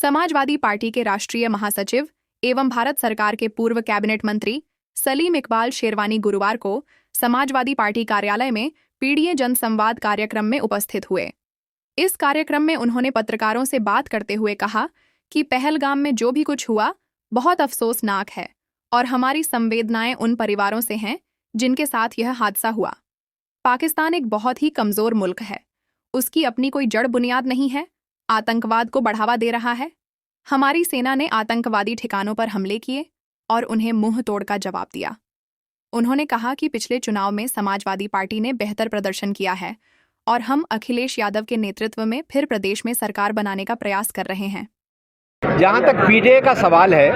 Samajwadi party के राष्ट्रीय महासचिव एवं भारत सरकार के पूर्व कैबिनेट मंत्री सलीम इकबाल शेरवानी गुरुवार को समाजवादी पार्टी कार्यालय में पीडीए जनसंवाद कार्यक्रम में उपस्थित हुए। इस कार्यक्रम में उन्होंने पत्रकारों से बात करते हुए कहा कि पहलगाम में जो भी कुछ हुआ बहुत अफसोसनाक है और हमारी संवेदनाएं उन परिवारों से हैं जिनके साथ यह हादसा हुआ। पाकिस्तान एक बहुत ही कमजोर मुल्क है, उसकी अपनी कोई जड़ बुनियाद नहीं है, आतंकवाद को बढ़ावा दे रहा है। हमारी सेना ने आतंकवादी ठिकानों पर हमले किए और उन्हें मुंह तोड़ का जवाब दिया। उन्होंने कहा कि पिछले चुनाव में समाजवादी पार्टी ने बेहतर प्रदर्शन किया है और हम अखिलेश यादव के नेतृत्व में फिर प्रदेश में सरकार बनाने का प्रयास कर रहे हैं। जहाँ तक पीडीए का सवाल है,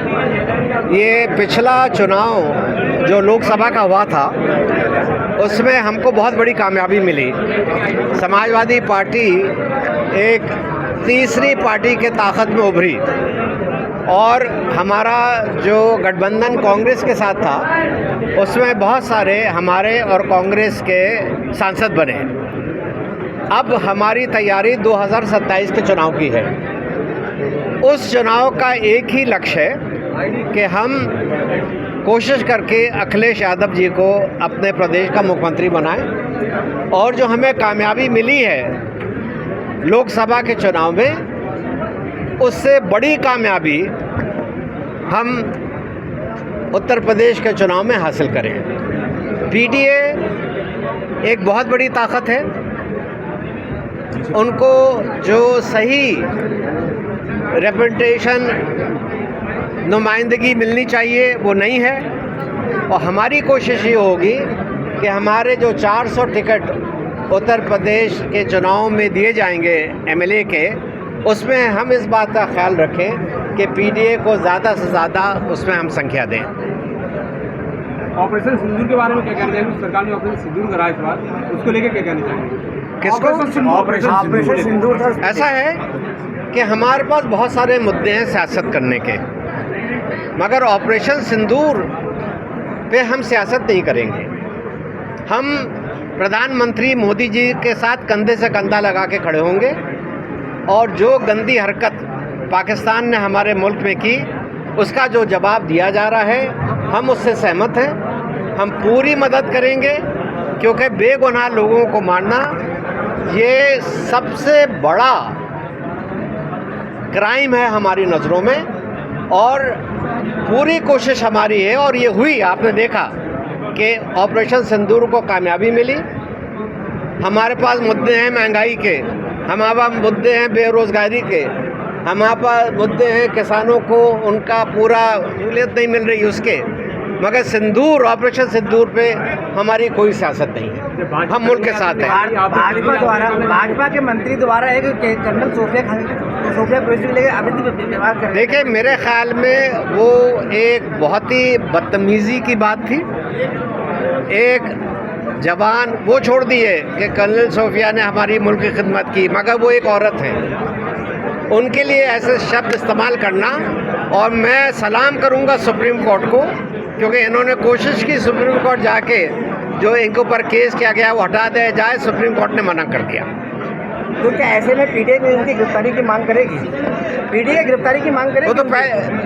ये पिछला चुनाव जो लोकसभा का हुआ था उसमें हमको बहुत बड़ी कामयाबी मिली। समाजवादी पार्टी एक तीसरी पार्टी के ताकत में उभरी और हमारा जो गठबंधन कांग्रेस के साथ था उसमें बहुत सारे हमारे और कांग्रेस के सांसद बने। अब हमारी तैयारी 2027 के चुनाव की है। उस चुनाव का एक ही लक्ष्य है कि हम कोशिश करके अखिलेश यादव जी को अपने प्रदेश का मुख्यमंत्री बनाएं और जो हमें कामयाबी मिली है लोकसभा के चुनाव में, उससे बड़ी कामयाबी हम उत्तर प्रदेश के चुनाव में हासिल करें। पीडीए एक बहुत बड़ी ताकत है, उनको जो सही रिप्रेजेंटेशन नुमाइंदगी मिलनी चाहिए वो नहीं है और हमारी कोशिश ये होगी कि हमारे जो 400 टिकट उत्तर प्रदेश के चुनाव में दिए जाएंगे एमएलए के, उसमें हम इस बात का ख्याल रखें कि पीडीए को ज़्यादा से ज़्यादा उसमें हम संख्या दें। ऑपरेशन सिंदूर के बारे में क्या कहना चाहिए? सरकार ने ऑपरेशन सिंदूर कराया इस बार, उसको लेकर क्या कहना चाहिए? किसको? ऑपरेशन सिंदूर। ऐसा है कि हमारे पास बहुत सारे मुद्दे हैं सियासत करने के, मगर ऑपरेशन सिंदूर पे हम सियासत नहीं करेंगे। हम प्रधानमंत्री मोदी जी के साथ कंधे से कंधा लगा के खड़े होंगे और जो गंदी हरकत पाकिस्तान ने हमारे मुल्क में की उसका जो जवाब दिया जा रहा है हम उससे सहमत हैं। हम पूरी मदद करेंगे क्योंकि बेगुनाह लोगों को मारना ये सबसे बड़ा क्राइम है हमारी नज़रों में और पूरी कोशिश हमारी है और ये हुई। आपने देखा कि ऑपरेशन सिंदूर को कामयाबी मिली। हमारे पास मुद्दे हैं महंगाई के, हमारे पास मुद्दे हैं बेरोज़गारी के, हमारे पास मुद्दे हैं किसानों को उनका पूरा सहूलियत नहीं मिल रही उसके, मगर सिंदूर ऑपरेशन सिंदूर पे हमारी कोई सियासत नहीं है। हम मुल्क के साथ हैं। भाजपा के मंत्री द्वारा एक कर्नल सोफिया कुरैशी को लेकर अभी व्यवहार कर रहे हैं। देखिए, मेरे ख्याल में वो एक बहुत ही बदतमीज़ी की बात थी। एक जवान वो छोड़ दिए कि कर्नल सोफिया ने हमारी मुल्क की खिदमत की, मगर वो एक औरत हैं, उनके लिए ऐसे शब्द इस्तेमाल करना। और मैं सलाम करूंगा सुप्रीम कोर्ट को, क्योंकि इन्होंने कोशिश की सुप्रीम कोर्ट जाके जो इनके ऊपर केस किया गया वो हटा दिया जाए, सुप्रीम कोर्ट ने मना कर दिया। तो क्या ऐसे में पीडीए उनकी गिरफ्तारी की मांग करेगी? पीडीए गिरफ्तारी की मांग करेगी? वो तो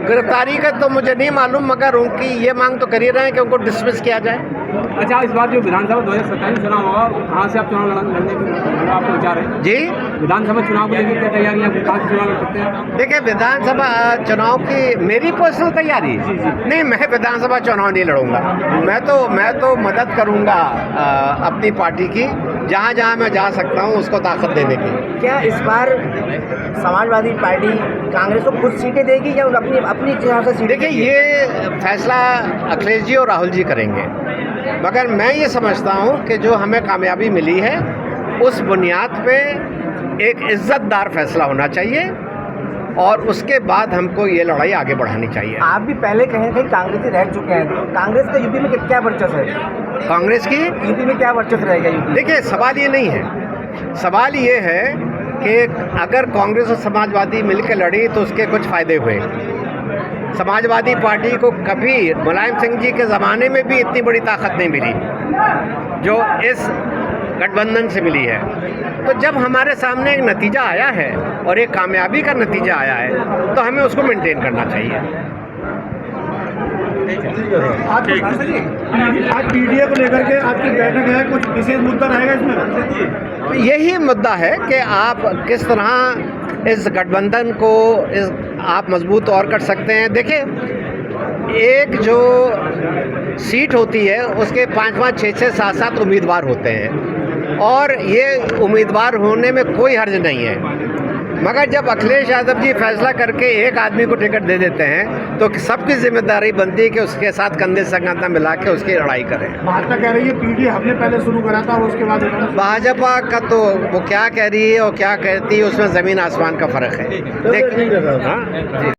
गिरफ्तारी का तो मुझे नहीं मालूम, मगर उनकी ये मांग तो कर ही रहे हैं कि उनको डिसमिस किया जाए। अच्छा, इस बार जो विधानसभा 2027 चुनाव होगा, कहाँ से आप चुनाव लड़ने के आपको विचार है? जी, विधानसभा चुनाव को लेकर क्या तैयारी है? कहाँ से चुनाव लड़ सकते हैं? देखिए, विधानसभा चुनाव की मेरी पर्सनल तैयारी नहीं, मैं विधानसभा चुनाव नहीं लड़ूंगा। मैं तो मदद करूंगा अपनी पार्टी की, जहाँ जहाँ मैं जा सकता हूँ उसको ताकत देने की। क्या इस बार समाजवादी पार्टी कांग्रेस को कुछ सीटें देगी या अपनी हिसाब से सीटें? देखिए, ये फैसला अखिलेश जी और राहुल जी करेंगे, मगर मैं ये समझता हूँ कि जो हमें कामयाबी मिली है उस बुनियाद पे एक इज़्ज़तदार फैसला होना चाहिए और उसके बाद हमको ये लड़ाई आगे बढ़ानी चाहिए। आप भी पहले कहीं कहीं कांग्रेसी रह चुके हैं, कांग्रेस का यूपी में क्या वर्चस्व है? कांग्रेस की यूपी में क्या वर्चस्व रहेगा यूपी? देखिए, सवाल ये नहीं है, सवाल ये है कि अगर कांग्रेस और समाजवादी मिलकर लड़ी तो उसके कुछ फ़ायदे हुए। समाजवादी पार्टी को कभी मुलायम सिंह जी के ज़माने में भी इतनी बड़ी ताकत नहीं मिली जो इस गठबंधन से मिली है। तो जब हमारे सामने एक नतीजा आया है और एक कामयाबी का नतीजा आया है तो हमें उसको मेंटेन करना चाहिए। आज पीडीए को लेकर के आपकी बैठक है, कुछ विशेष मुद्दा रहेगा इसमें? यही मुद्दा है कि आप किस तरह इस गठबंधन को आप मजबूत और कर सकते हैं। देखिए, एक जो सीट होती है उसके 5-5, 6-6, 7-7 उम्मीदवार होते हैं और ये उम्मीदवार होने में कोई हर्ज नहीं है, मगर जब अखिलेश यादव जी फैसला करके एक आदमी को टिकट दे देते हैं तो सबकी जिम्मेदारी बनती है कि उसके साथ कंधे से कंधा मिला के उसकी लड़ाई करें। भाजपा कह रही है पीडीए हमने पहले शुरू करा था और उसके बाद भाजपा का तो वो क्या कह रही है और क्या कहती है उसमें ज़मीन आसमान का फ़र्क है। देखिए, हाँ।